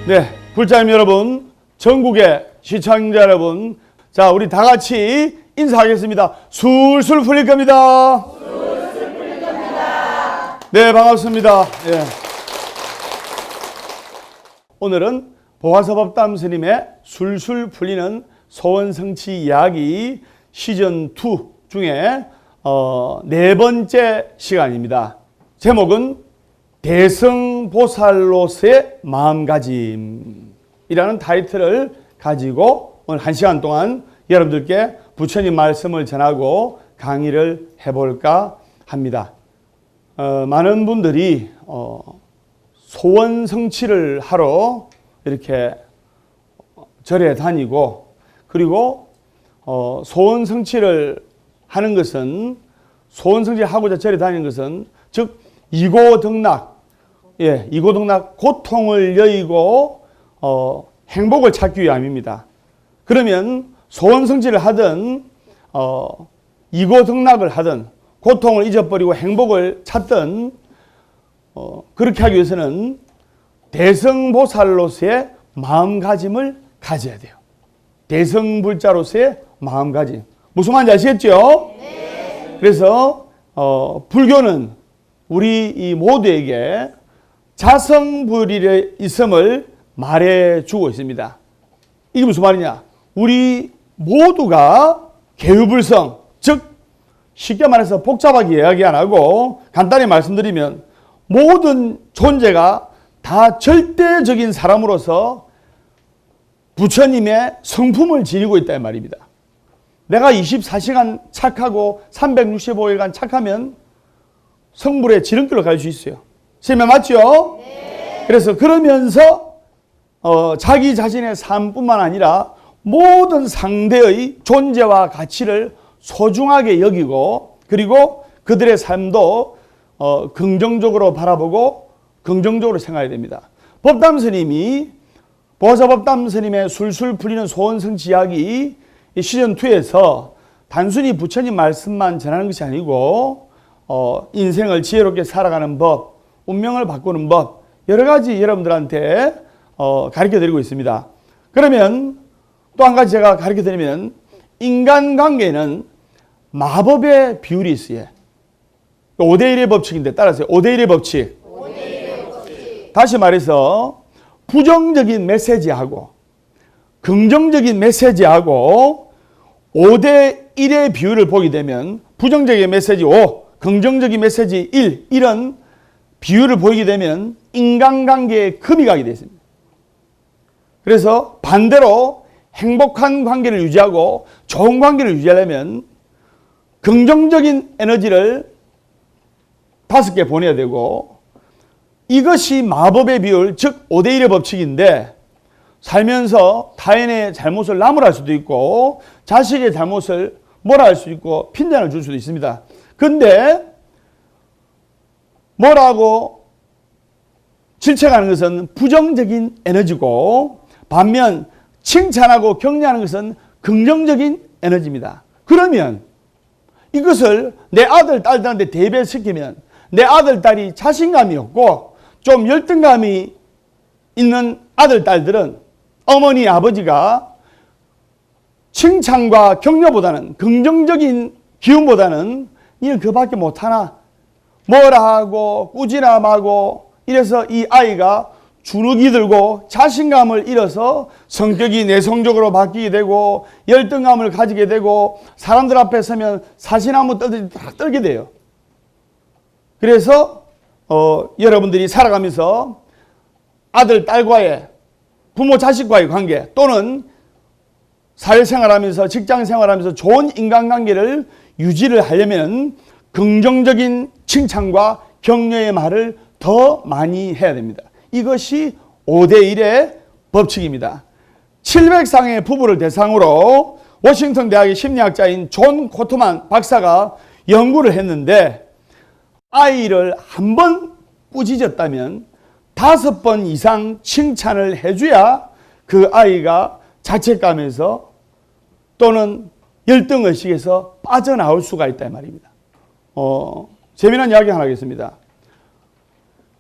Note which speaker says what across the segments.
Speaker 1: 네, 불자님 여러분, 전국의 시청자 여러분, 자, 우리 다 같이 인사하겠습니다. 술술 풀릴 겁니다. 술술 풀릴 겁니다. 네, 반갑습니다. 예. 오늘은 보화서법담 스님의 술술 풀리는 소원성취 이야기 시즌2 중에 네 번째 시간입니다. 제목은 대성보살로서의 마음가짐이라는 타이틀을 가지고 오늘 1시간 동안 여러분들께 부처님 말씀을 전하고 강의를 해볼까 합니다. 많은 분들이 소원 성취를 하러 이렇게 절에 다니고, 그리고 소원 성취를 하는 것은, 소원 성취하고자 절에 다니는 것은 즉 이고등락, 이고등락, 고통을 여의고 행복을 찾기 위함입니다. 그러면 소원 성취를 하든 이고등락을 하든 고통을 잊어버리고 행복을 찾든 그렇게 하기 위해서는 대성보살로서의 마음가짐을 가져야 돼요. 대성불자로서의 마음가짐. 무슨 말인지 아시겠죠? 네. 그래서 불교는 우리 이 모두에게 자성불일의 있음을 말해주고 있습니다. 이게 무슨 말이냐? 우리 모두가 개유불성, 즉 쉽게 말해서 복잡하게 이야기 안 하고 간단히 말씀드리면 모든 존재가 다 절대적인 사람으로서 부처님의 성품을 지니고 있다는 말입니다. 내가 24시간 착하고 365일간 착하면 성불의 지름길로 갈 수 있어요. 설명 맞죠? 네. 그래서 그러면서 자기 자신의 삶뿐만 아니라 모든 상대의 존재와 가치를 소중하게 여기고, 그리고 그들의 삶도 긍정적으로 바라보고 긍정적으로 생각해야 됩니다. 법담 스님이 보화서법담 스님의 술술 풀리는 소원성취 이야기 시즌2에서 단순히 부처님 말씀만 전하는 것이 아니고 인생을 지혜롭게 살아가는 법, 운명을 바꾸는 법, 여러 가지 여러분들한테 가르쳐드리고 있습니다. 그러면 또 한 가지 제가 가르쳐드리면, 인간관계에는 마법의 비율이 있어요. 5대1의 법칙인데 따라서 5대1의 법칙. 다시 말해서 부정적인 메시지하고 긍정적인 메시지하고 5대1의 비율을 보게 되면, 부정적인 메시지 5, 긍정적인 메시지 1, 이런 비율을 보이게 되면 인간관계에 금이 가게 되어 있습니다. 그래서 반대로 행복한 관계를 유지하고 좋은 관계를 유지하려면 긍정적인 에너지를 5개 보내야 되고, 이것이 마법의 비율, 즉 5대1의 법칙인데, 살면서 타인의 잘못을 나무랄 수도 있고 자식의 잘못을 뭐라 할 수도 있고 핀잔을 줄 수도 있습니다. 근데 뭐라고 질책하는 것은 부정적인 에너지고, 반면 칭찬하고 격려하는 것은 긍정적인 에너지입니다. 그러면 이것을 내 아들, 딸들한테 대변시키면 내 아들, 딸이 자신감이 없고 좀 열등감이 있는 아들, 딸들은 어머니, 아버지가 칭찬과 격려보다는, 긍정적인 기운보다는 니는 그밖에 못하나, 뭐라 하고 꾸지람하고, 이래서 이 아이가 주눅이 들고 자신감을 잃어서 성격이 내성적으로 바뀌게 되고 열등감을 가지게 되고 사람들 앞에 서면 사시나무 떨게 돼요. 그래서 여러분들이 살아가면서 아들, 딸과의, 부모, 자식과의 관계, 또는 사회생활하면서 직장생활하면서 좋은 인간관계를 유지를 하려면 긍정적인 칭찬과 격려의 말을 더 많이 해야 됩니다. 이것이 5대1의 법칙입니다. 700상의 부부를 대상으로 워싱턴 대학의 심리학자인 존 코트만 박사가 연구를 했는데, 아이를 한 번 꾸짖었다면 5번 이상 칭찬을 해줘야 그 아이가 자책감에서 또는 열등의식에서 빠져나올 수가 있다 말입니다. 재미난 이야기 하나 하겠습니다.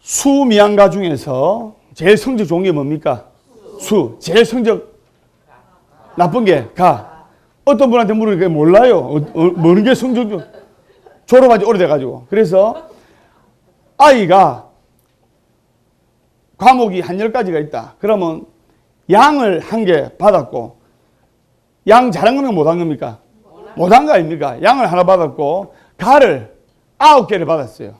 Speaker 1: 수미양가 중에서 제일 성적 좋은 게 뭡니까? 수. 제일 성적 나쁜 게 가. 어떤 분한테 물으니까 몰라요. 모르는 게 성적 졸업한 지 오래돼가지고. 그래서 아이가 과목이 한 10가지가 있다. 그러면 양을 한 개 받았고, 양 잘한 겁니까? 못한 겁니까? 못한 거 아닙니까? 양을 하나 받았고, 가를 9개를 받았어요.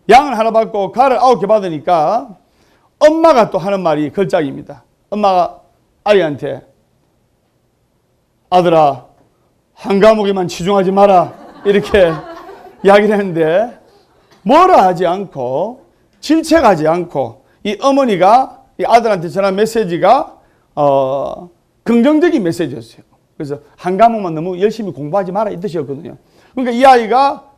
Speaker 1: 양을 하나 받고, 가를 9개 받으니까, 엄마가 또 하는 말이 걸작입니다. 엄마가 아이한테, 아들아, 한 과목에만 치중하지 마라. 이렇게 이야기를 했는데, 뭐라 하지 않고, 질책하지 않고, 이 어머니가 이 아들한테 전한 메시지가, 긍정적인 메시지였어요. 그래서 한 과목만 너무 열심히 공부하지 마라. 이 뜻이었거든요. 그러니까 이 아이가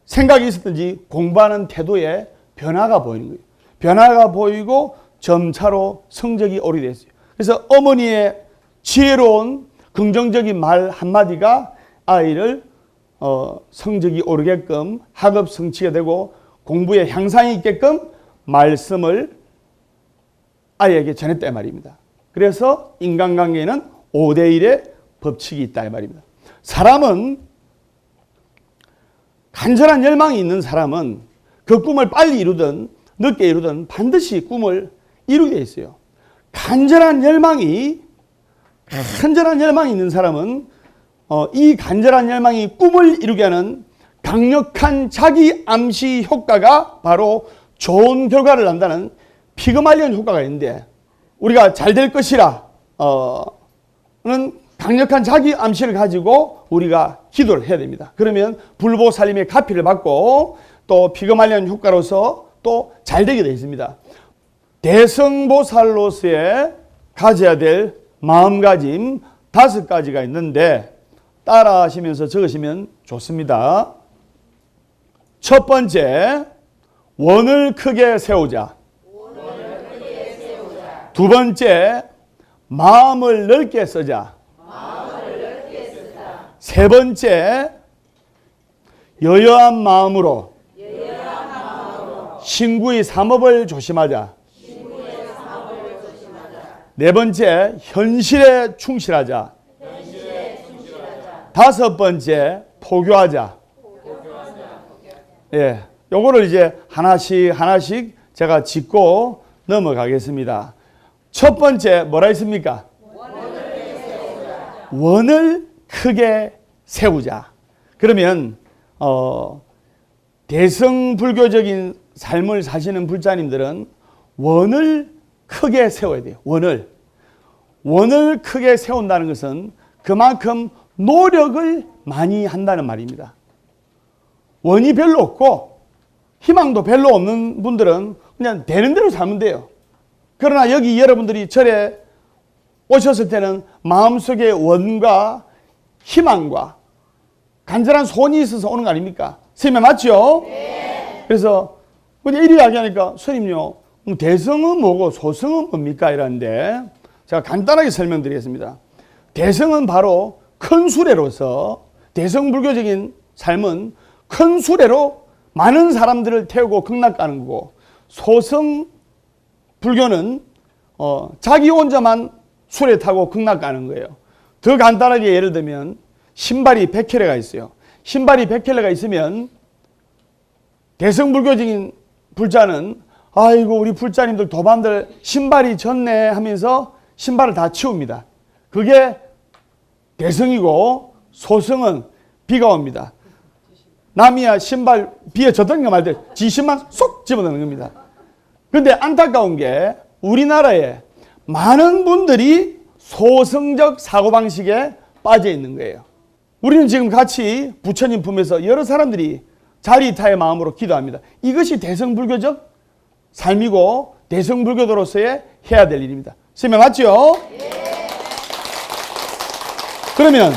Speaker 1: 생각이 있었든지 공부하는 태도에 변화가 보이는 거예요. 변화가 보이고 점차로 성적이 오르됐어요. 그래서 어머니의 지혜로운 긍정적인 말 한마디가 아이를 성적이 오르게끔 학업 성취가 되고 공부에 향상이 있게끔 말씀을 아이에게 전했다 말입니다. 그래서 인간관계에는 5대1의 법칙이 있다 이 말입니다. 사람은 간절한 열망이 있는 사람은 그 꿈을 빨리 이루든 늦게 이루든 반드시 꿈을 이루게 돼 있어요. 간절한 열망이 있는 사람은 이 간절한 열망이 꿈을 이루게 하는 강력한 자기 암시 효과가 바로 좋은 결과를 난다는 피그말리온 효과가 있는데, 우리가 잘 될 것이라 는 강력한 자기 암시를 가지고 우리가 기도를 해야 됩니다. 그러면 불보살림의 가피를 받고 또 피그말리온 효과로서 또 잘 되게 되어 있습니다. 대성보살로서의 가져야 될 마음가짐 5가지가 있는데 따라 하시면서 적으시면 좋습니다. 첫 번째, 원을 크게 세우자. 두 번째, 마음을 넓게 쓰자. 세 번째, 여여한 마음으로 신구의 삼업을 조심하자. 네 번째, 현실에 충실하자. 다섯 번째, 포교하자. 예, 요거를 이제 하나씩 제가 짚고 넘어가겠습니다. 첫 번째 뭐라 했습니까? 원을 크게 세우자. 그러면 대성불교적인 삶을 사시는 불자님들은 원을 크게 세워야 돼요. 원을 크게 세운다는 것은 그만큼 노력을 많이 한다는 말입니다. 원이 별로 없고 희망도 별로 없는 분들은 그냥 되는 대로 살면 돼요. 그러나 여기 여러분들이 절에 오셨을 때는 마음속에 원과 희망과 간절한 소원이 있어서 오는 거 아닙니까? 스님 맞죠? 네. 그래서 그냥 이리 이야기하니까 스님요, 대성은 뭐고 소성은 뭡니까? 이러는데 제가 간단하게 설명드리겠습니다. 대성은 바로 큰 수레로서 대성불교적인 삶은 큰 수레로 많은 사람들을 태우고 극락 가는 거고, 소성 불교는 자기 혼자만 수레 타고 극락 가는 거예요. 더 간단하게 예를 들면 신발이 100켤레가 있어요. 신발이 100켤레가 있으면 대성불교적인 불자는 아이고 우리 불자님들 도반들 신발이 졌네 하면서 신발을 다 치웁니다. 그게 대성이고, 소성은 비가 옵니다. 남이야 신발 비에 젖던가 말든 지 신발 쏙 집어넣는 겁니다. 그런데 안타까운 게 우리나라에 많은 분들이 소성적 사고방식에 빠져 있는 거예요. 우리는 지금 같이 부처님 품에서 여러 사람들이 자리타의 마음으로 기도합니다. 이것이 대성불교적 삶이고 대성불교도로서의 해야 될 일입니다. 선생님 맞죠? 네. 그러면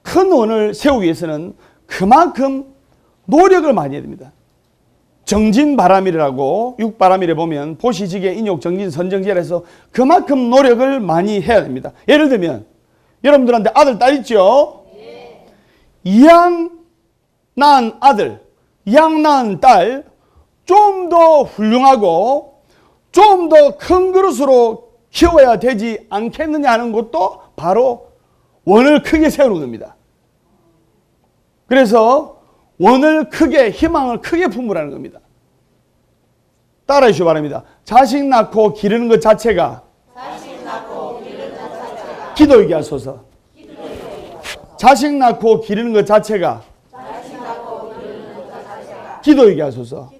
Speaker 1: 큰 원을 세우기 위해서는 그만큼 노력을 많이 해야 됩니다. 정진바람이라고 육바람일에 보면 보시지계 인욕 정진 선정지라 해서 그만큼 노력을 많이 해야 됩니다. 예를 들면 여러분들한테 아들 딸 있죠? 네. 이양 낳은 아들, 이양 낳은 딸 좀 더 훌륭하고 좀 더 큰 그릇으로 키워야 되지 않겠느냐 하는 것도 바로 원을 크게 세우는 겁니다. 그래서 원을 크게, 희망을 크게 품으라는 겁니다. 따라해 주시기 바랍니다. 자식 낳고 기르는 것 자체가 기도이게 하소서. 자식 낳고 기르는 것 자체가 기도이게 하소서.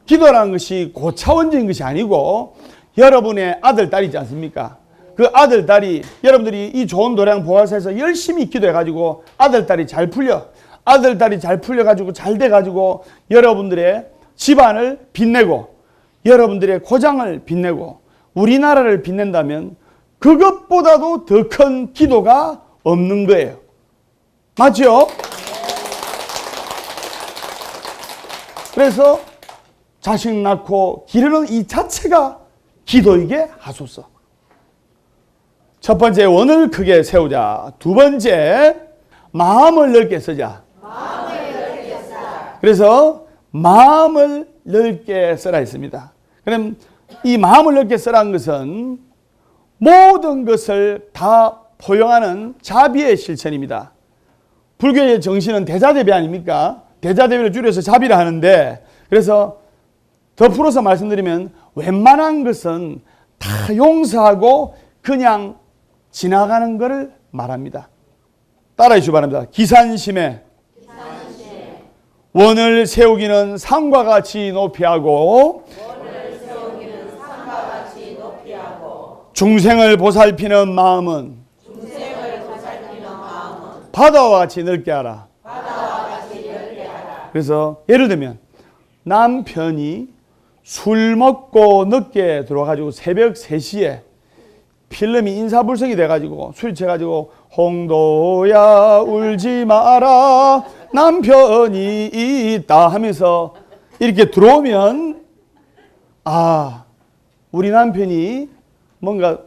Speaker 1: 기도라는 것이 고차원적인 것이 아니고 여러분의 아들, 딸이지 않습니까? 그 아들, 딸이 여러분들이 이 좋은 노래랑 보아서에서 열심히 기도해가지고 아들, 딸이 잘 풀려. 아들, 딸이 잘 풀려가지고 잘 돼가지고 여러분들의 집안을 빛내고 여러분들의 고장을 빛내고 우리나라를 빛낸다면 그것보다도 더 큰 기도가 없는 거예요. 맞죠? 그래서 자식 낳고 기르는 이 자체가 기도이게 하소서. 첫 번째, 원을 크게 세우자. 두 번째, 마음을 넓게 쓰자. 그래서 마음을 넓게 쓰라 했습니다. 그럼 이 마음을 넓게 쓰라는 것은 모든 것을 다 포용하는 자비의 실천입니다. 불교의 정신은 대자대비 아닙니까? 대자대비를 줄여서 자비라 하는데, 그래서 더 풀어서 말씀드리면 웬만한 것은 다 용서하고 그냥 지나가는 것을 말합니다. 따라해 주시기 바랍니다. 기산심에 원을 세우기는 산과 같이 높이 하고 중생을 보살피는 마음은 바다와 같이 넓게 하라. 그래서 예를 들면 남편이 술 먹고 늦게 들어와가지고 새벽 3시에 필름이 인사불성이 돼가지고 술 취해가지고 홍도야 울지 마라 남편이 있다 하면서 이렇게 들어오면 아, 우리 남편이 뭔가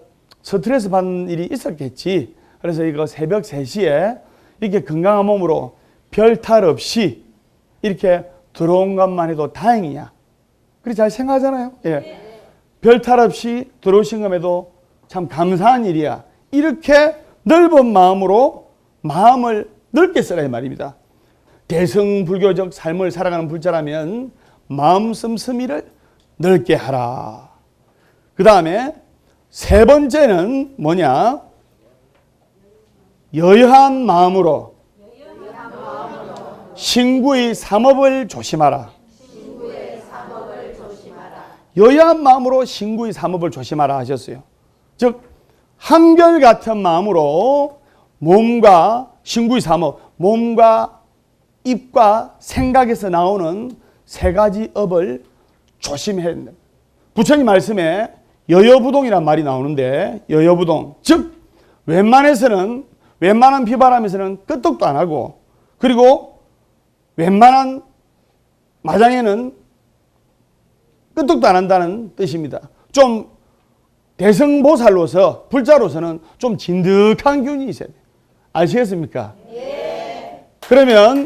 Speaker 1: 스트레스 받는 일이 있었겠지. 그래서 이거 새벽 3시에 이렇게 건강한 몸으로 별 탈 없이 이렇게 들어온 것만 해도 다행이냐. 그렇게 잘 생각하잖아요. 예. 별 탈 없이 들어오신 것에도 참 감사한 일이야. 이렇게 넓은 마음으로 마음을 넓게 쓰라 이 말입니다. 대승불교적 삶을 살아가는 불자라면 마음 씀씀이를 넓게 하라. 그 다음에 세 번째는 뭐냐? 여여한 마음으로 신구의 삼업을 조심하라. 여여한 마음으로 신구의 삼업을 조심하라 하셨어요. 즉 한결같은 마음으로 몸과 신구의 삼업, 몸과 입과 생각에서 나오는 세 가지 업을 조심해야 된다. 부처님 말씀에 여여부동이란 말이 나오는데 여여부동, 즉 웬만한 비바람에서는 끄떡도 안 하고 그리고 웬만한 마장에는 끄떡도 안 한다는 뜻입니다. 좀 대승보살로서 불자로서는 좀 진득한 기운이 있어야 돼요. 아시겠습니까? 예. 그러면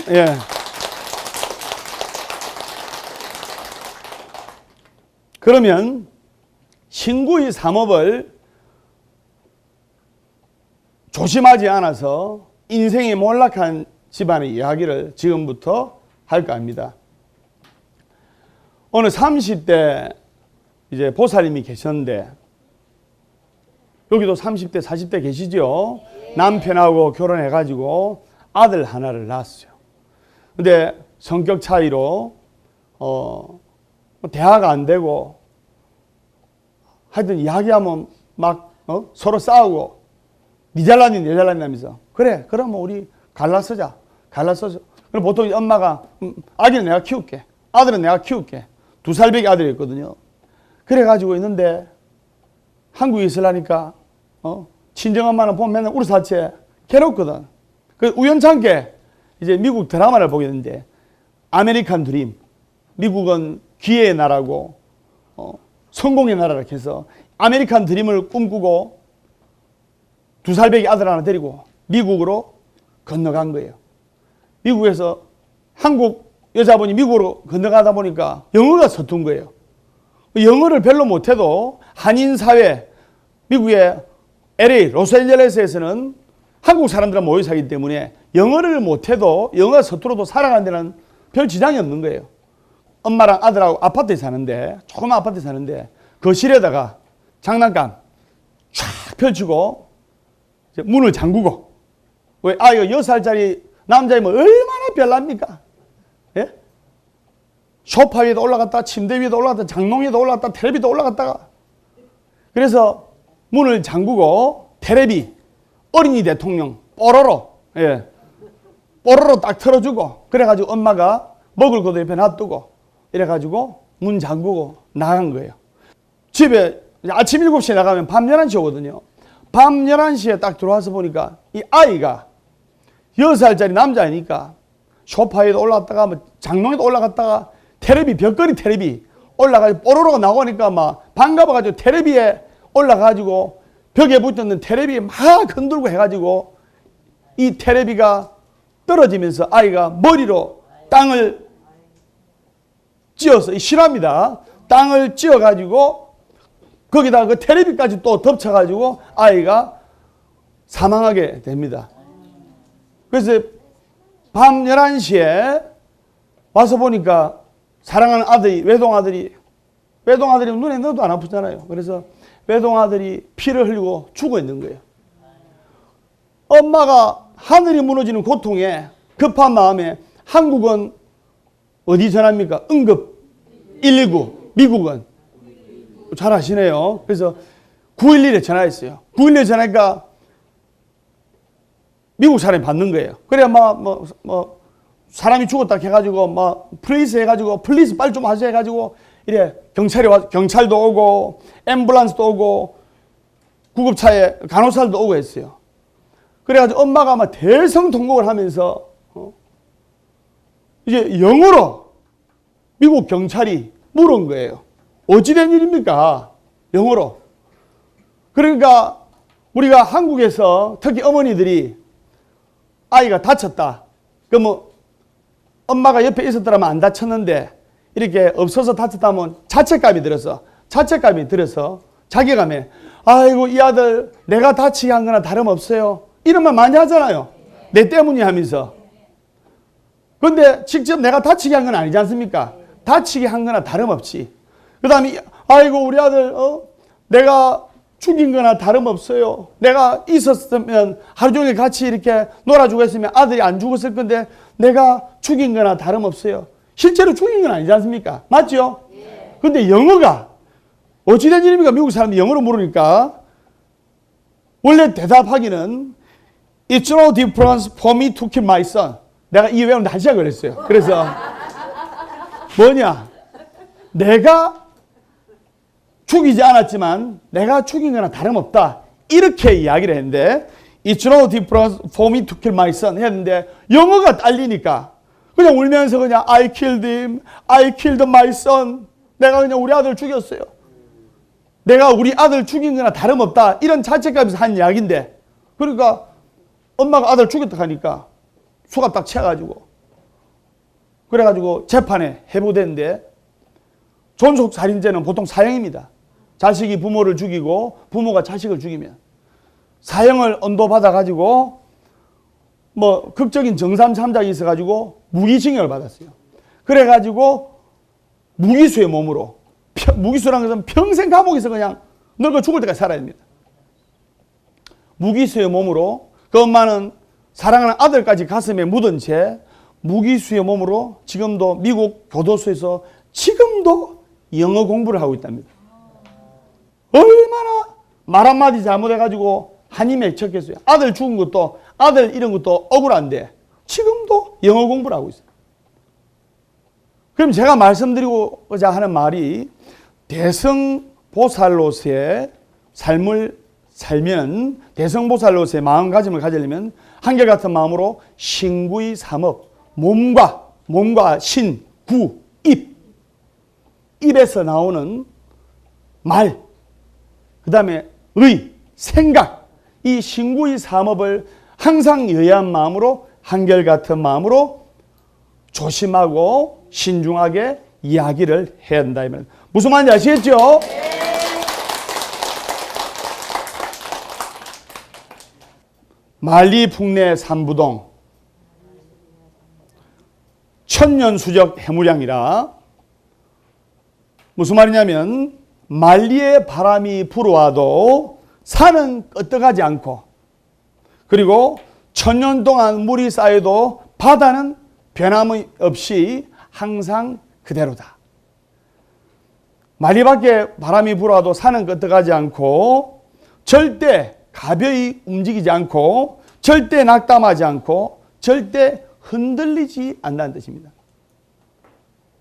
Speaker 1: 그러면 신구의 삼업을 조심하지 않아서 인생이 몰락한 집안의 이야기를 지금부터 할까 합니다. 어느 30대 이제 보살님이 계셨는데 여기도 30대, 40대 계시죠? 남편하고 결혼해가지고 아들 하나를 낳았어요. 근데 성격 차이로 대화가 안 되고 하여튼 이야기하면 막 서로 싸우고 니 잘났니 내 잘났니 하면서 그래 그럼 우리 갈라서자. 그럼 보통 엄마가 아기는 내가 키울게. 아들은 내가 키울게. 2살밖에 아들이었거든요. 그래가지고 있는데 한국에 있으려니까 친정엄마는 보면 맨날 우르사체 괴롭거든. 그 우연찮게 이제 미국 드라마를 보게 됐는데 아메리칸 드림, 미국은 기회의 나라고 성공의 나라라 해서 아메리칸 드림을 꿈꾸고 2살밖에 아들 하나 데리고 미국으로 건너간 거예요. 미국에서 한국 여자분이 미국으로 건너가다 보니까 영어가 서툰 거예요. 영어를 별로 못해도 한인 사회, 미국의 LA, 로스앤젤레스에서는 한국 사람들은 모여 살기 때문에 영어를 못해도 영어 서투러도 살아가는 데는 별 지장이 없는 거예요. 엄마랑 아들하고 아파트에 사는데, 조그만 아파트에 사는데 거실에다가 장난감 쫙 펼치고 문을 잠그고, 왜 아이가 6살짜리 남자이면 얼마나 별납니까? 예? 소파 위에도 올라갔다, 침대 위에도 올라갔다, 장롱 위에도 올라갔다, 텔레비도 올라갔다가, 그래서 문을 잠그고 텔레비 어린이 대통령 뽀로로, 예, 뽀로로 딱 틀어주고, 그래가지고 엄마가 먹을 것도 옆에 놔두고 이래가지고 문 잠그고 나간 거예요. 집에 아침 7시에 나가면 밤 11시 오거든요. 밤 11시에 딱 들어와서 보니까 이 아이가 6살짜리 남자이니까 소파에도 올라갔다가 뭐 장롱에도 올라갔다가 텔레비, 벽걸이 텔레비 올라가지고 뽀로로가 나오니까 막 반가워가지고 텔레비에 올라가지고 벽에 붙었는 텔레비에 막 흔들고 해가지고 이 텔레비가 떨어지면서 아이가 머리로 땅을 찧어서, 실화입니다. 땅을 찧어가지고 거기다 그 텔레비까지 또 덮쳐가지고 아이가 사망하게 됩니다. 그래서 밤 11시에 와서 보니까 사랑하는 아들이, 외동아들이 눈에 넣어도 안 아프잖아요. 그래서 외동아들이 피를 흘리고 죽어 있는 거예요. 엄마가 하늘이 무너지는 고통에 급한 마음에, 한국은 어디 전화합니까? 응급 119, 미국은 잘 아시네요. 그래서 911에 전화했어요. 911에 전화하니까 미국 사람이 받는 거예요. 그래야 사람이 죽었다 해가지고 플리스 해가지고 플리스 빨리 좀 하자 해가지고 이래 경찰도 오고 앰뷸런스도 오고 구급차에 간호사들도 오고 했어요. 그래가지고 엄마가 대성통곡을 하면서 이제 영어로 미국 경찰이 물은 거예요. 어찌된 일입니까? 영어로. 그러니까 우리가 한국에서 특히 어머니들이 아이가 다쳤다. 그러면 엄마가 옆에 있었더라면 안 다쳤는데 이렇게 없어서 다쳤다면 자책감이 들어서 자괴감에, 아이고 이 아들 내가 다치게 한 거나 다름없어요, 이런 말 많이 하잖아요. 내 때문이 하면서. 그런데 직접 내가 다치게 한 건 아니지 않습니까? 다치게 한 거나 다름없지. 그 다음에 아이고 우리 아들 내가 죽인 거나 다름없어요. 내가 있었으면 하루 종일 같이 이렇게 놀아주고 했으면 아들이 안 죽었을 건데 내가 죽인 거나 다름없어요. 실제로 죽인 건 아니지 않습니까? 맞죠? 근데 영어가 어찌된 일입니까? 미국 사람이 영어로 물으니까 원래 대답하기는 It's no difference for me to kill my son. 내가 이 외우는데 1시간 걸렸어요. 그래서 뭐냐? 내가 죽이지 않았지만 내가 죽인 거나 다름없다, 이렇게 이야기를 했는데 It's no difference for me to kill my son 했는데 영어가 딸리니까 그냥 울면서 그냥 I killed him, I killed my son. 내가 그냥 우리 아들 죽였어요. 내가 우리 아들 죽인 거나 다름없다, 이런 자책감에서 한 이야기인데, 그러니까 엄마가 아들 죽였다 하니까 수가 딱 채가지고 그래가지고 재판에 회부됐는데, 존속살인죄는 보통 사형입니다. 자식이 부모를 죽이고 부모가 자식을 죽이면 사형을 언도받아가지고 극적인 정상 참작이 있어가지고 무기징역을 받았어요. 그래가지고 무기수의 몸으로, 무기수라는 것은 평생 감옥에서 그냥 늙어 죽을 때까지 살아야 됩니다. 무기수의 몸으로, 그 엄마는 사랑하는 아들까지 가슴에 묻은 채 무기수의 몸으로 지금도 미국 교도소에서 지금도 영어 공부를 하고 있답니다. 얼마나 말 한마디 잘못해가지고 한이 맺혔겠어요. 아들 죽은 것도, 아들 잃은 것도 억울한데 지금도 영어 공부를 하고 있어요. 그럼 제가 말씀드리고자 하는 말이, 대성보살로서의 삶을 살면, 대성보살로서의 마음가짐을 가지려면 한결같은 마음으로 신구의 삼업, 몸과 신, 구, 입, 입에서 나오는 말, 그 다음에 의, 생각, 이 신구의 삼업을 항상 여야한 마음으로, 한결같은 마음으로 조심하고 신중하게 이야기를 해야 한다. 무슨 말인지 아시겠죠? 만리풍내 삼부동 천년수적 해무량이라 무슨 말이냐면 만리의 바람이 불어와도 산은 끄떡하지 않고 그리고 천년 동안 물이 쌓여도 바다는 변함이 없이 항상 그대로다. 만리밖에 바람이 불어와도 산은 끄떡하지 않고 절대 가벼이 움직이지 않고 절대 낙담하지 않고 절대 흔들리지 않는다는 뜻입니다.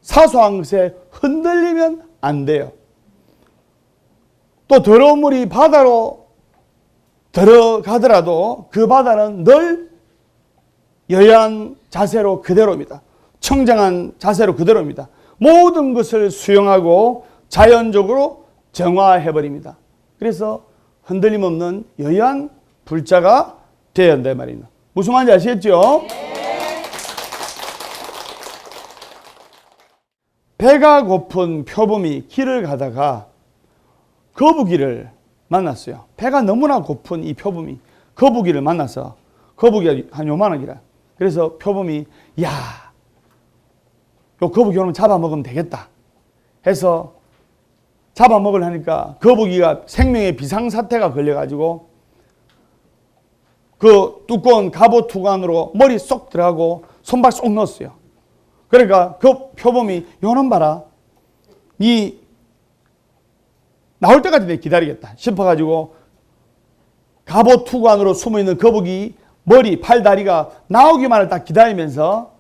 Speaker 1: 사소한 것에 흔들리면 안 돼요. 또 더러운 물이 바다로 들어가더라도 그 바다는 늘 여여한 자세로 그대로입니다. 청정한 자세로 그대로입니다. 모든 것을 수용하고 자연적으로 정화해버립니다. 그래서 흔들림 없는 여여한 불자가 되어야 한다 말입니다. 무슨 말인지 아시겠죠? 배가 고픈 표범이 길을 가다가 거북이를 만났어요. 배가 너무나 고픈 이 표범이 거북이를 만나서 거북이가 한 요만하기라. 그래서 표범이 야, 요 거북이 오늘 잡아먹으면 되겠다 해서 잡아먹으려 하니까 거북이가 생명의 비상사태가 걸려가지고 그 두꺼운 갑옷 투관으로 머리 쏙 들어가고 손발 쏙 넣었어요. 그러니까 그 표범이 요놈 봐라. 이 나올 때까지 내가 기다리겠다 싶어가지고 갑옷 투관으로 숨어있는 거북이 머리, 팔, 다리가 나오기만을 딱 기다리면서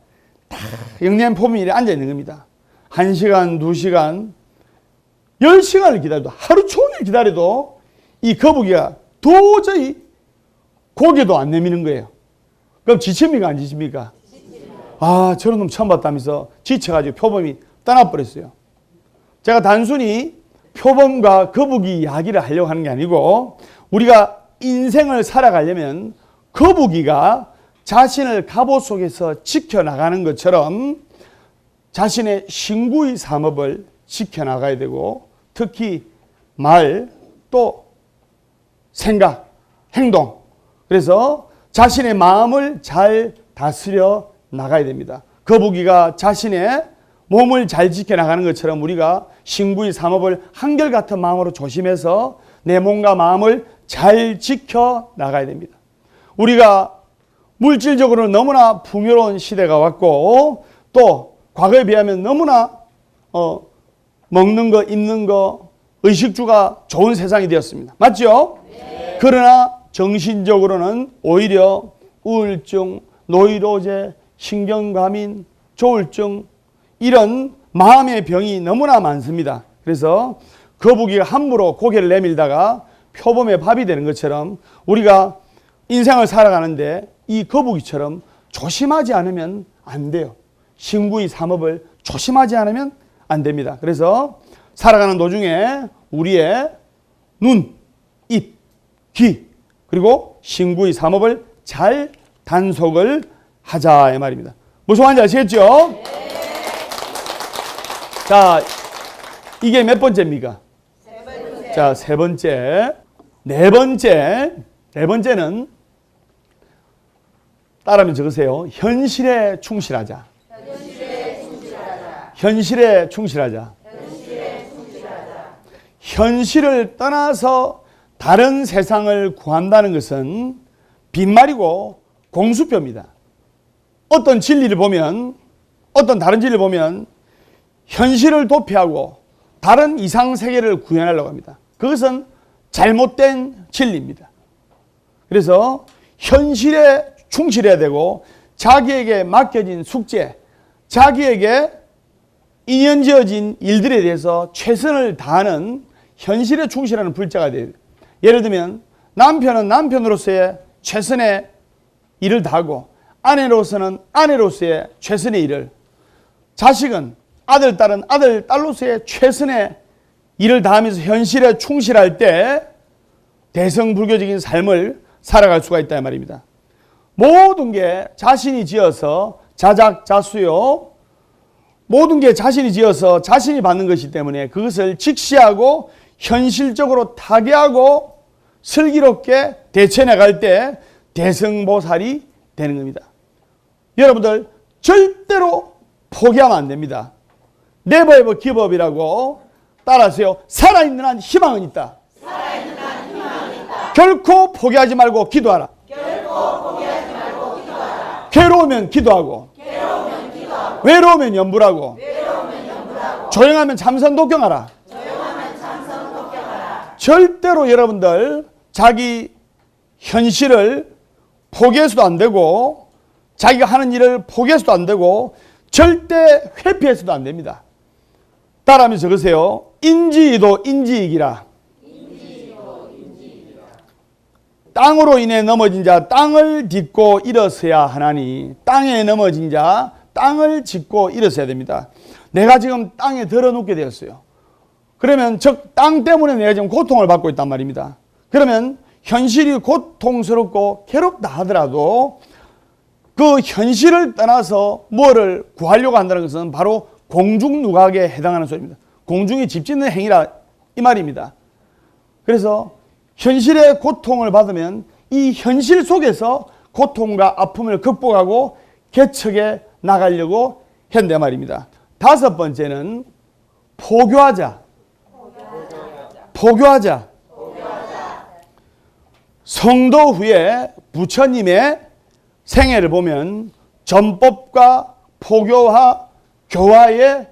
Speaker 1: 딱 영양 표범이 앉아있는 겁니다. 1시간, 2시간, 10시간을 기다려도 하루 종일 기다려도 이 거북이가 도저히 고개도 안 내미는 거예요. 그럼 지칩니까? 안 지칩니까? 아, 저런 놈 처음 봤다면서 지쳐가지고 표범이 떠나버렸어요. 제가 단순히 표범과 거북이 이야기를 하려고 하는 게 아니고 우리가 인생을 살아가려면 거북이가 자신을 갑옷 속에서 지켜나가는 것처럼 자신의 신구의 삼업을 지켜나가야 되고 특히 말, 또 생각, 행동 그래서 자신의 마음을 잘 다스려 나가야 됩니다. 거북이가 자신의 몸을 잘 지켜나가는 것처럼 우리가 신구의 삼업을 한결같은 마음으로 조심해서 내 몸과 마음을 잘 지켜나가야 됩니다. 우리가 물질적으로 너무나 풍요로운 시대가 왔고 또 과거에 비하면 너무나 먹는 거, 입는 거, 의식주가 좋은 세상이 되었습니다. 맞죠? 네. 그러나 정신적으로는 오히려 우울증, 노이로제, 신경과민, 조울증 이런 마음의 병이 너무나 많습니다. 그래서 거북이가 함부로 고개를 내밀다가 표범의 밥이 되는 것처럼 우리가 인생을 살아가는데 이 거북이처럼 조심하지 않으면 안 돼요. 신구의 삼업을 조심하지 않으면 안 됩니다. 그래서 살아가는 도중에 우리의 눈, 입, 귀 그리고 신구의 삼업을 잘 단속을 하자 이 말입니다. 무슨 말인지 아시겠죠? 네. 자, 이게 몇 번째입니까? 세 번째. 자, 세 번째. 네 번째는 따라하면 적으세요. 현실에 충실하자. 현실에 충실하자. 현실을 떠나서 다른 세상을 구한다는 것은 빈말이고 공수표입니다. 어떤 진리를 보면, 어떤 다른 진리를 보면 현실을 도피하고 다른 이상세계를 구현하려고 합니다. 그것은 잘못된 진리입니다. 그래서 현실에 충실해야 되고 자기에게 맡겨진 숙제, 자기에게 인연 지어진 일들에 대해서 최선을 다하는 현실에 충실하는 불자가 돼요. 예를 들면 남편은 남편으로서의 최선의 일을 다하고 아내로서는 아내로서의 최선의 일을, 자식은 아들, 딸은 아들, 딸로서의 최선의 일을 다하면서 현실에 충실할 때 대성불교적인 삶을 살아갈 수가 있다 말입니다. 모든 게 자신이 지어서 자작자수요, 모든 게 자신이 지어서 자신이 받는 것이기 때문에 그것을 직시하고 현실적으로 타개하고 슬기롭게 대처해나갈 때 대승보살이 되는 겁니다. 여러분들 절대로 포기하면 안 됩니다. Never ever give up이라고 따라하세요. 살아있는 한 희망은 있다.
Speaker 2: 살아있는 한 희망은 있다.
Speaker 1: 결코 포기하지 말고 기도하라.
Speaker 2: 결코 포기하지 말고 기도하라.
Speaker 1: 괴로우면 기도하고,
Speaker 2: 괴로우면 기도하고,
Speaker 1: 외로우면 연불하고,
Speaker 2: 외로우면 연불하고,
Speaker 1: 조용하면 참선 독경하라.
Speaker 2: 조용하면 참선 독경하라.
Speaker 1: 절대로 여러분들 자기 현실을 포기해서도 안 되고 자기가 하는 일을 포기해서도 안 되고 절대 회피해서도 안 됩니다. 따라하면서 적으세요. 인지이도 인지이기라. 땅으로 인해 넘어진 자 땅을 딛고 일어서야 하나니 땅에 넘어진 자 땅을 짚고 일어서야 됩니다. 내가 지금 땅에 들어눕게 되었어요. 그러면 즉 땅 때문에 내가 지금 고통을 받고 있단 말입니다. 그러면 현실이 고통스럽고 괴롭다 하더라도 그 현실을 떠나서 뭐를 구하려고 한다는 것은 바로 공중누각에 해당하는 소리입니다. 공중에 집 짓는 행위라 이 말입니다. 그래서 현실의 고통을 받으면 이 현실 속에서 고통과 아픔을 극복하고 개척해 나가려고 한다 말입니다. 다섯 번째는 포교하자. 포교하자. 성도 후에 부처님의 생애를 보면 전법과 포교와 교화의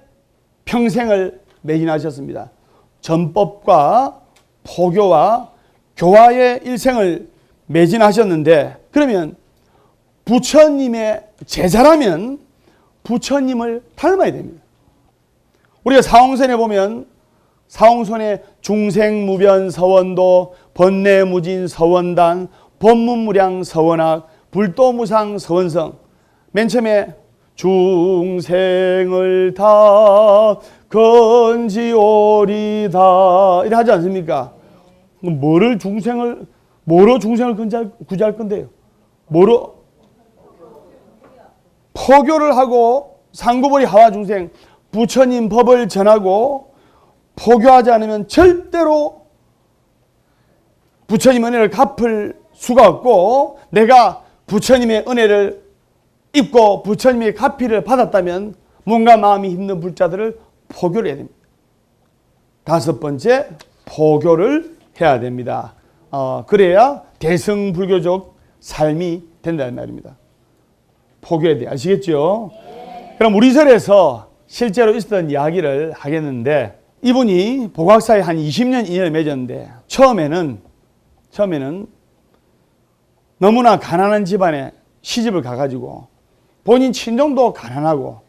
Speaker 1: 평생을 매진하셨습니다. 전법과 포교와 교화의 일생을 매진하셨는데 그러면 부처님의 제자라면 부처님을 닮아야 됩니다. 우리가 사홍선에 보면 사홍선의 중생무변 서원도 번뇌무진 서원단 법문무량 서원학 불도무상 서원성 맨 처음에 중생을 다 건지오리다 이래 하지 않습니까? 뭐로 중생을 구제할 건데요? 뭐로? 포교를 하고 상구보리 하와 중생 부처님 법을 전하고 포교하지 않으면 절대로 부처님 은혜를 갚을 수가 없고 내가 부처님의 은혜를 입고 부처님의 가피를 받았다면 뭔가 마음이 힘든 불자들을 포교를 해야 됩니다. 다섯 번째, 포교를 해야 됩니다. 그래야 대승불교적 삶이 된다는 말입니다. 포교해야 돼. 아시겠죠? 그럼 우리 절에서 실제로 있었던 이야기를 하겠는데 이분이 복학사에 한 20년 인연을 맺었는데 처음에는 너무나 가난한 집안에 시집을 가가지고 본인 친정도 가난하고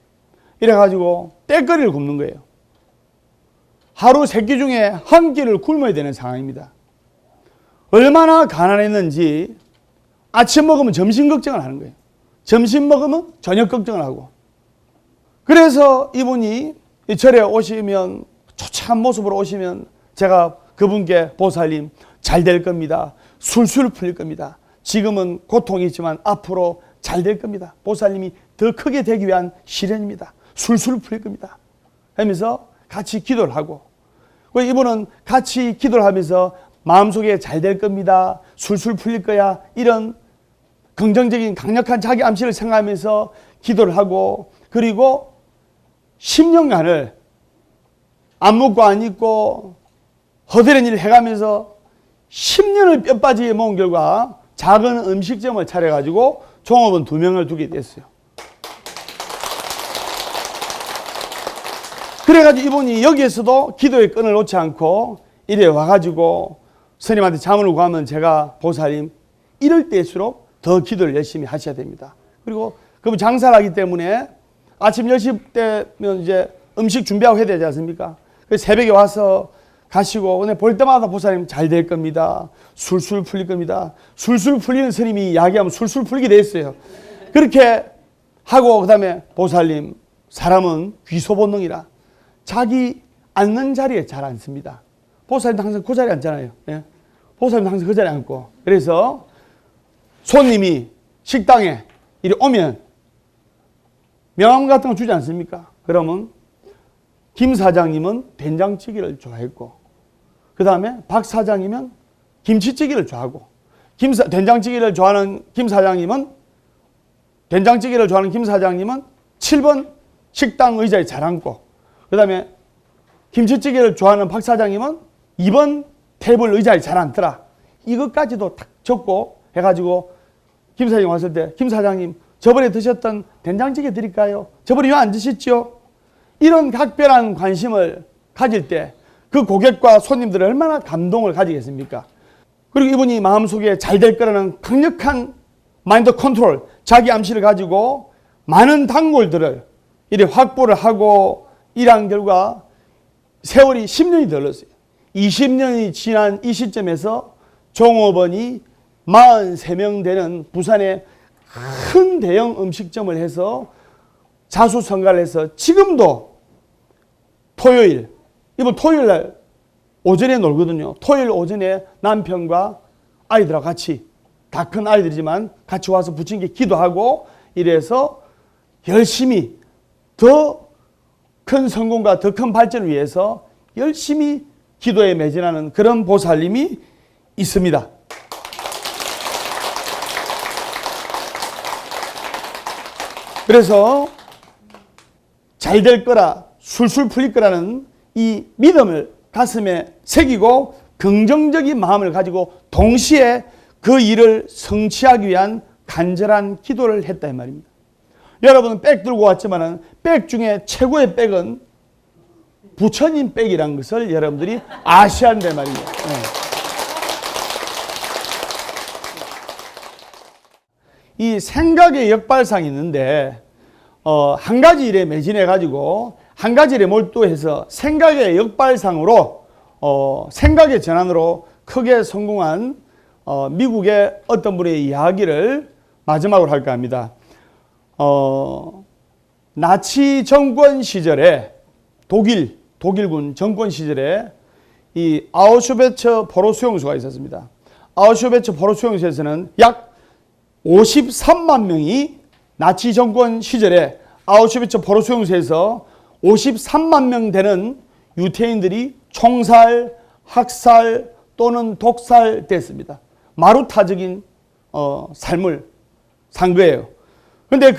Speaker 1: 이래가지고 떼거리를 굶는 거예요. 하루 3끼 중에 1끼를 굶어야 되는 상황입니다. 얼마나 가난했는지 아침 먹으면 점심 걱정을 하는 거예요. 점심 먹으면 저녁 걱정을 하고 그래서 이분이 이 절에 오시면 초췌한 모습으로 오시면 제가 그분께 보살님 잘 될 겁니다. 술술 풀릴 겁니다. 지금은 고통이 있지만 앞으로 잘 될 겁니다. 보살님이 더 크게 되기 위한 시련입니다. 술술 풀릴 겁니다. 하면서 같이 기도를 하고 이분은 같이 기도를 하면서 마음속에 잘 될 겁니다. 술술 풀릴 거야. 이런 긍정적인 강력한 자기 암시를 생각하면서 기도를 하고 그리고 10년간을 안 먹고 안 입고 허드렛 일을 해가면서 10년을 뼈 빠지게 모은 결과 작은 음식점을 차려가지고 종업원 2명을 두게 됐어요. 그래가지고 이분이 여기에서도 기도의 끈을 놓지 않고 이래 와가지고 스님한테 자문을 구하면 제가 보살님 이럴 때일수록 더 기도를 열심히 하셔야 됩니다. 그리고 그분 장사를 하기 때문에 아침 10시 때면 이제 음식 준비하고 해야 되지 않습니까? 그래서 새벽에 와서 가시고 오늘 볼 때마다 보살님 잘 될 겁니다. 술술 풀릴 겁니다. 술술 풀리는 스님이 이야기하면 술술 풀리게 돼 있어요. 그렇게 하고 그다음에 보살님 사람은 귀소본능이라 자기 앉는 자리에 잘 앉습니다. 보살님도 항상 그 자리에 앉잖아요. 예? 보살님도 항상 그 자리에 앉고 그래서 손님이 식당에 이리 오면 명함 같은 거 주지 않습니까? 그러면 김 사장님은 된장찌개를 좋아했고, 그 다음에 박 사장님은 김치찌개를 좋아하고, 된장찌개를 좋아하는 김 사장님은 7번 식당 의자에 잘 앉고, 그 다음에 김치찌개를 좋아하는 박 사장님은 2번 테이블 의자에 잘 앉더라. 이것까지도 딱 적고 해가지고 김 사장님 왔을 때, 김 사장님 저번에 드셨던 된장찌개 드릴까요? 저번에 왜 안 드셨죠? 이런 각별한 관심을 가질 때 그 고객과 손님들은 얼마나 감동을 가지겠습니까? 그리고 이분이 마음속에 잘 될 거라는 강력한 마인드 컨트롤, 자기 암시를 가지고 많은 단골들을 이렇게 확보를 하고 일한 결과 세월이 10년이 더 흘렀어요. 20년이 지난 이 시점에서 종업원이 43명 되는 부산의 큰 대형 음식점을 해서 자수성가를 해서 지금도 이번 토요일 날 오전에 놀거든요. 토요일 오전에 남편과 아이들하고 같이, 다 큰 아이들이지만 같이 와서 부침개 기도하고 이래서 열심히 더 큰 성공과 더 큰 발전을 위해서 열심히 기도에 매진하는 그런 보살님이 있습니다. 그래서 잘 될 거라, 술술 풀릴 거라는 이 믿음을 가슴에 새기고 긍정적인 마음을 가지고 동시에 그 일을 성취하기 위한 간절한 기도를 했다 이 말입니다. 여러분은 백 들고 왔지만은 백 중에 최고의 백은 부처님 백이라는 것을 여러분들이 아셔야 한다 말입니다. 네. 이 생각의 역발상이 있는데 한 가지 일에 매진해 가지고 한 가지 일에 몰두해서 생각의 역발상으로 생각의 전환으로 크게 성공한 미국의 어떤 분의 이야기를 마지막으로 할까 합니다. 나치 정권 시절에 독일군 정권 시절에 이 아우슈베츠 포로 수용소가 있었습니다. 아우슈베츠 포로 수용소에서는 약 53만 명이 나치 정권 시절에 아우슈베츠 포로 수용소에서 53만 명 되는 유태인들이 총살, 학살 또는 독살됐습니다. 마루타적인 삶을 산 거예요. 근데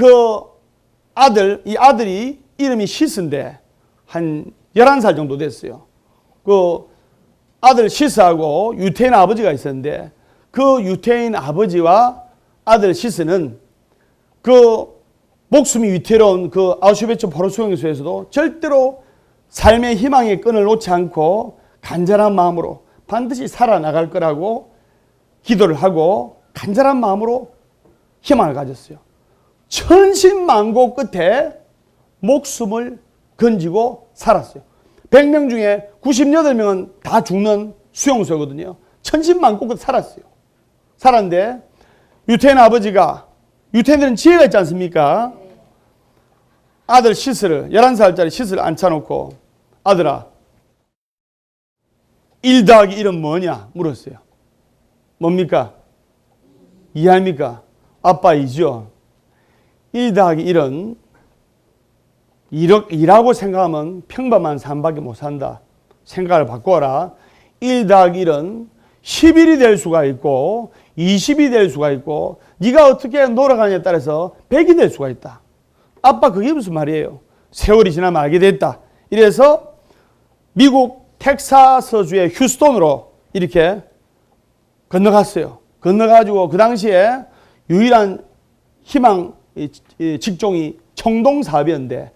Speaker 1: 이 아들이 이름이 시스인데 한 11살 정도 됐어요. 그 아들 시스하고 유태인 아버지가 있었는데 그 유태인 아버지와 아들 시스는 그 목숨이 위태로운 그 아우슈베츠 포로 수용소에서도 절대로 삶의 희망의 끈을 놓지 않고 간절한 마음으로 반드시 살아나갈 거라고 기도를 하고 간절한 마음으로 희망을 가졌어요. 천신만고 끝에 목숨을 건지고 살았어요. 100명 중에 98명은 다 죽는 수용소거든요. 천신만고 끝에 살았어요. 살았는데 유태인 아버지가, 유태인들은 지혜가 있지 않습니까? 아들 시스를, 11살짜리 시스를 앉혀놓고 아들아 1 더하기 1은 뭐냐 물었어요. 뭡니까? 이해합니까? 아빠 2죠. 1 더하기 1은 2라고 생각하면 평범한 삶밖에 못 산다. 생각을 바꿔라. 1 더하기 1은 11이 될 수가 있고 20이 될 수가 있고 네가 어떻게 놀아가냐에 따라서 100이 될 수가 있다. 아빠 그게 무슨 말이에요? 세월이 지나면 알게 됐다. 이래서 미국 텍사스주의 휴스톤으로 이렇게 건너갔어요. 건너가지고 그 당시에 유일한 희망 직종이 청동사업이었는데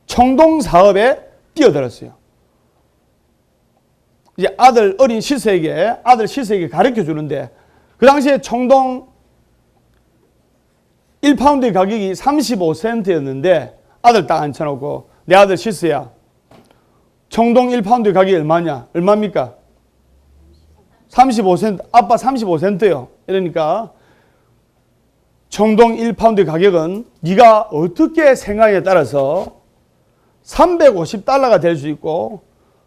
Speaker 1: 청동사업에 뛰어들었어요. 이제 아들 시스에게 가르쳐 주는데 그 당시에 청동 1파운드의 가격이 35센트였는데 아들 딱 앉혀놓고 내 아들 시스야 청동 1파운드의 가격이 얼마냐? 얼마입니까? 35센트. 아빠 35센트요. 이러니까 청동 1파운드의 가격은 네가 어떻게 생각에 따라서 350달러가 될 수 있고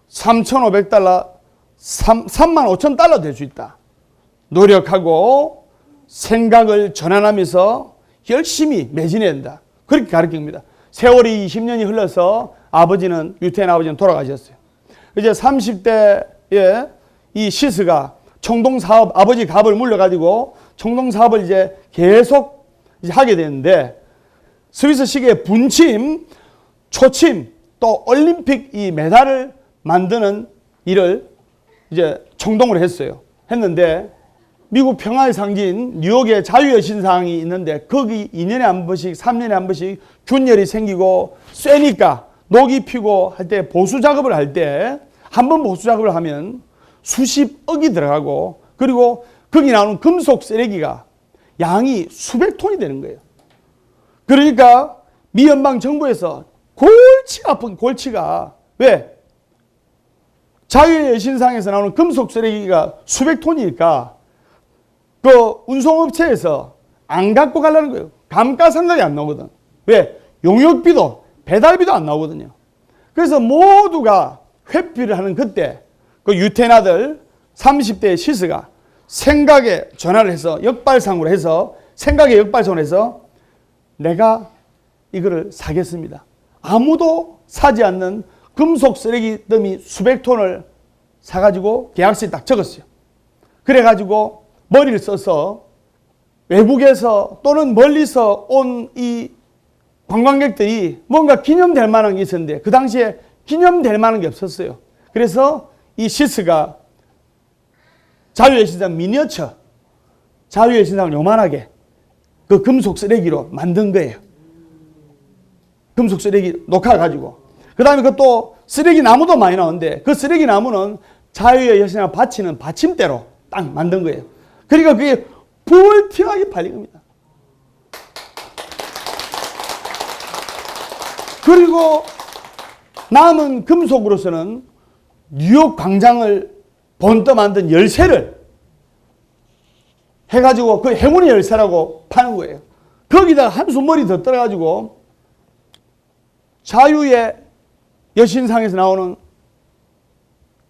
Speaker 1: 3,500달러, 35,000달러 될 수 있다. 노력하고 생각을 전환하면서 열심히 매진해야 된다. 그렇게 가르칩니다. 세월이 20년이 흘러서 아버지는, 유태인 아버지는 돌아가셨어요. 이제 30대에 이 시스가 청동사업, 아버지 갑을 물려가지고 청동사업을 이제 계속 이제 하게 되는데, 스위스 시계의 분침, 초침, 또 올림픽 이 메달을 만드는 일을 이제 청동을 했는데, 미국 평화의 상징 뉴욕에 자유의 신상이 있는데, 거기 2년에 한 번씩 3년에 한 번씩 균열이 생기고 쇠니까 녹이 피고 할 때 보수 작업을 할 때 한 번 보수 작업을 하면 수십억이 들어가고, 그리고 거기 나오는 금속 쓰레기가 양이 수백 톤이 되는 거예요. 그러니까 미 연방 정부에서 골치가 아픈 골치가, 왜? 자유의 여신상에서 나오는 금속 쓰레기가 수백 톤이니까 그 운송업체에서 안 갖고 가려는 거예요. 감가상각이 안 나오거든. 왜? 용역비도 배달비도 안 나오거든요. 그래서 모두가 회피를 하는 그때 그 유태인 아들 30대 시스가 생각에 전화를 해서 역발상으로 해서, 생각에 역발상으로 해서 내가 이거를 사겠습니다. 아무도 사지 않는 금속 쓰레기 더미 수백 톤을 사가지고 계약서에 딱 적었어요. 그래가지고 머리를 써서 외국에서 또는 멀리서 온 이 관광객들이 뭔가 기념될 만한 게 있었는데, 그 당시에 기념될 만한 게 없었어요. 그래서 이 시스가 자유의 신상 미니어처, 자유의 신상을 요만하게 그 금속 쓰레기로 만든 거예요. 금속 쓰레기 녹아가지고. 그 다음에 그것도 쓰레기 나무도 많이 나오는데, 그 쓰레기 나무는 자유의 여신을 바치는 받침대로 딱 만든 거예요. 그러니까 그게 불티나게 팔린 겁니다. 그리고 남은 금속으로서는 뉴욕 광장을 본떠 만든 열쇠를 해가지고 그 행운의 열쇠라고 파는 거예요. 거기다가 한숨 머리 더 떨어가지고 자유의 여신상에서 나오는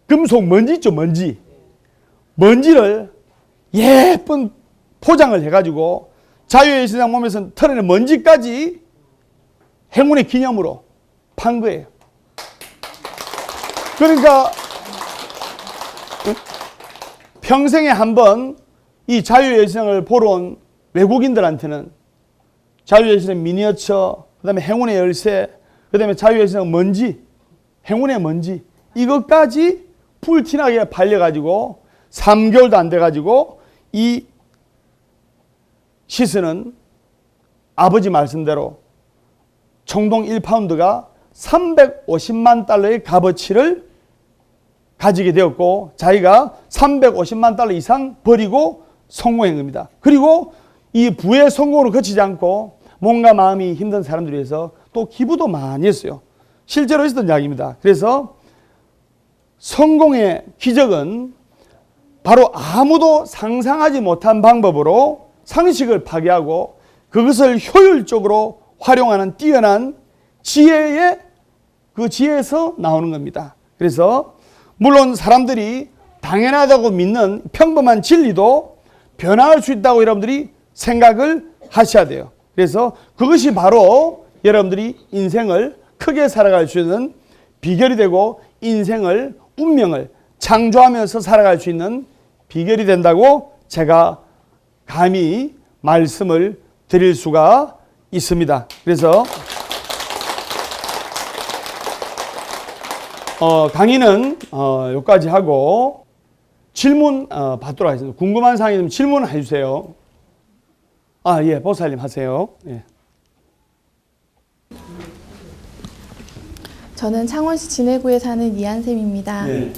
Speaker 1: 금속 먼지 있죠, 먼지. 먼지를 예쁜 포장을 해가지고 자유의 여신상 몸에서 털어낸 먼지까지 행운의 기념으로 판 거예요. 그러니까 평생에 한 번 이 자유의 여신상을 보러 온 외국인들한테는 자유의 여신상 미니어처, 그 다음에 행운의 열쇠, 그 다음에 자유의 여신상 먼지, 행운의 먼지, 이것까지 불티나게 팔려가지고 3개월도 안 돼가지고 이 시스는 아버지 말씀대로 청동 1파운드가 350만 달러의 값어치를 가지게 되었고, 자기가 350만 달러 이상 버리고 성공한 겁니다. 그리고 이 부의 성공으로 그치지 않고 뭔가 마음이 힘든 사람들을 위해서 또 기부도 많이 했어요. 실제로 있었던 이야기입니다. 그래서 성공의 기적은 바로 아무도 상상하지 못한 방법으로 상식을 파괴하고 그것을 효율적으로 활용하는 뛰어난 지혜의 그 지혜에서 나오는 겁니다. 그래서 물론 사람들이 당연하다고 믿는 평범한 진리도 변화할 수 있다고 여러분들이 생각을 하셔야 돼요. 그래서 그것이 바로 여러분들이 인생을 크게 살아갈 수 있는 비결이 되고 인생을, 운명을 창조하면서 살아갈 수 있는 비결이 된다고 제가 감히 말씀을 드릴 수가 있습니다. 그래서 강의는 여기까지 하고 질문 받도록 하겠습니다. 궁금한 사항이 있으면 질문해 주세요. 예, 보살님 하세요. 예.
Speaker 3: 저는 창원시 진해구에 사는 이한샘입니다. 네.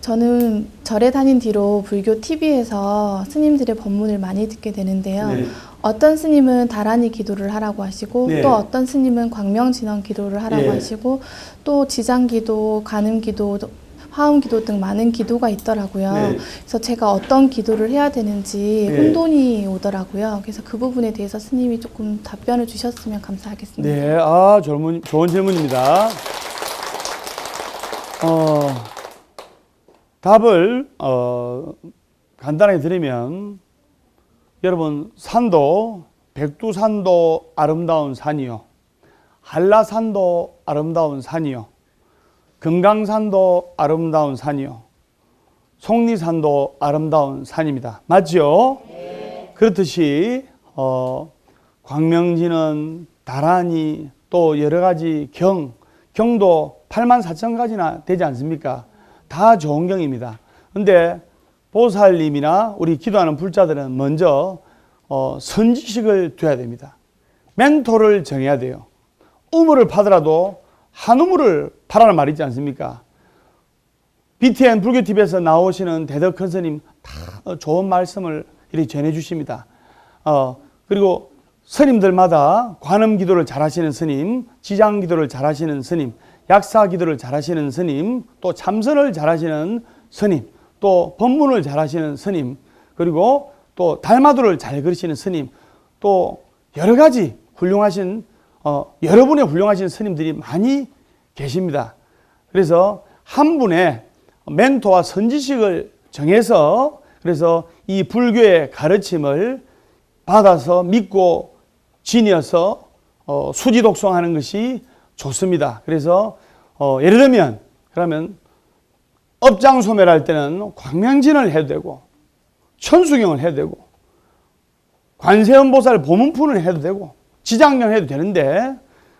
Speaker 3: 저는 절에 다닌 뒤로 불교 TV에서 스님들의 법문을 많이 듣게 되는데요. 네. 어떤 스님은 다란이 기도를 하라고 하시고 네. 또 어떤 스님은 광명진원 기도를 하라고 네. 하시고 또 지장기도, 간음기도, 화음기도 등 많은 기도가 있더라고요. 네. 그래서 제가 어떤 기도를 해야 되는지 네. 혼돈이 오더라고요. 그래서 그 부분에 대해서 스님이 조금 답변을 주셨으면 감사하겠습니다.
Speaker 1: 네, 좋은 질문입니다. 답을 간단하게 드리면, 여러분 산도, 백두산도 아름다운 산이요, 한라산도 아름다운 산이요. 금강산도 아름다운 산이요. 속리산도 아름다운 산입니다. 맞죠? 네. 그렇듯이 광명진은 다란이 또 여러 가지 경도 84,000가지나 되지 않습니까? 다 좋은 경입니다. 근데 보살님이나 우리 기도하는 불자들은 먼저 선지식을 둬야 됩니다. 멘토를 정해야 돼요. 우물을 파더라도 한 우물을 파라는 말이 있지 않습니까? BTN 불교TV에서 나오시는 대덕 큰 스님 다 좋은 말씀을 이렇게 전해 주십니다. 그리고 스님들마다 관음 기도를 잘하시는 스님, 지장 기도를 잘하시는 스님, 약사 기도를 잘하시는 스님, 또 참선을 잘하시는 스님, 또 법문을 잘하시는 스님, 그리고 또 달마도를 잘 그리시는 스님, 또 여러 가지 훌륭하신 여러분의 훌륭하신 스님들이 많이 계십니다. 그래서 한 분의 멘토와 선지식을 정해서 그래서 이 불교의 가르침을 받아서 믿고 지녀서 수지독송하는 것이 좋습니다. 그래서 예를 들면 그러면 업장소멸할 때는 광명진을 해도 되고 천수경을 해도 되고 관세음보살 보문fun을 해도 되고 지장경 해도 되는데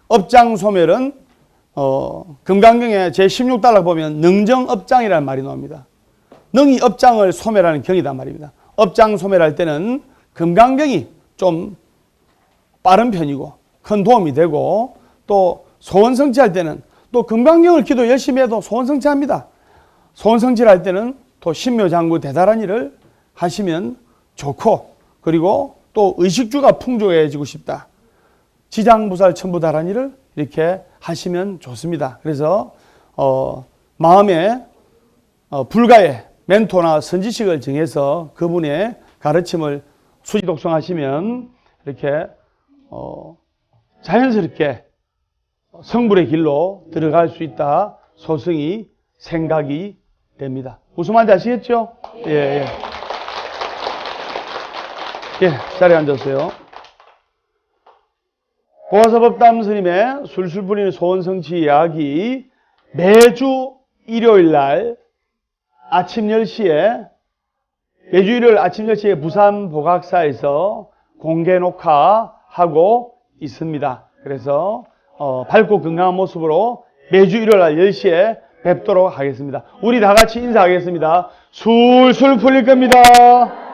Speaker 1: 업장소멸은 금강경에 제16달락 보면 능정업장이라는 말이 나옵니다. 능이 업장을 소멸하는 경이단 말입니다. 업장 소멸할 때는 금강경이 좀 빠른 편이고 큰 도움이 되고 또 소원성취할 때는 또 금강경을 기도 열심히 해도 소원성취합니다. 소원성취할 때는 또 신묘장구 대단한 일을 하시면 좋고 그리고 또 의식주가 풍족해지고 싶다. 지장부살 천부다란 일을 이렇게 하시면 좋습니다. 그래서 마음에 불가의 멘토나 선지식을 정해서 그분의 가르침을 수지독송하시면 이렇게 자연스럽게 성불의 길로 들어갈 수 있다. 소승이 생각이 됩니다. 무슨 말인지 아시겠죠? 예. 예, 자리에 앉으세요. 보화사법담 스님의 술술 부리는 소원성취 이야기 매주 일요일 날 아침 10시에 매주 일요일 아침 10시에 부산 보각사에서 공개 녹화하고 있습니다. 그래서 밝고 건강한 모습으로 매주 일요일 날 10시에 뵙도록 하겠습니다. 우리 다 같이 인사하겠습니다. 술술 풀릴 겁니다.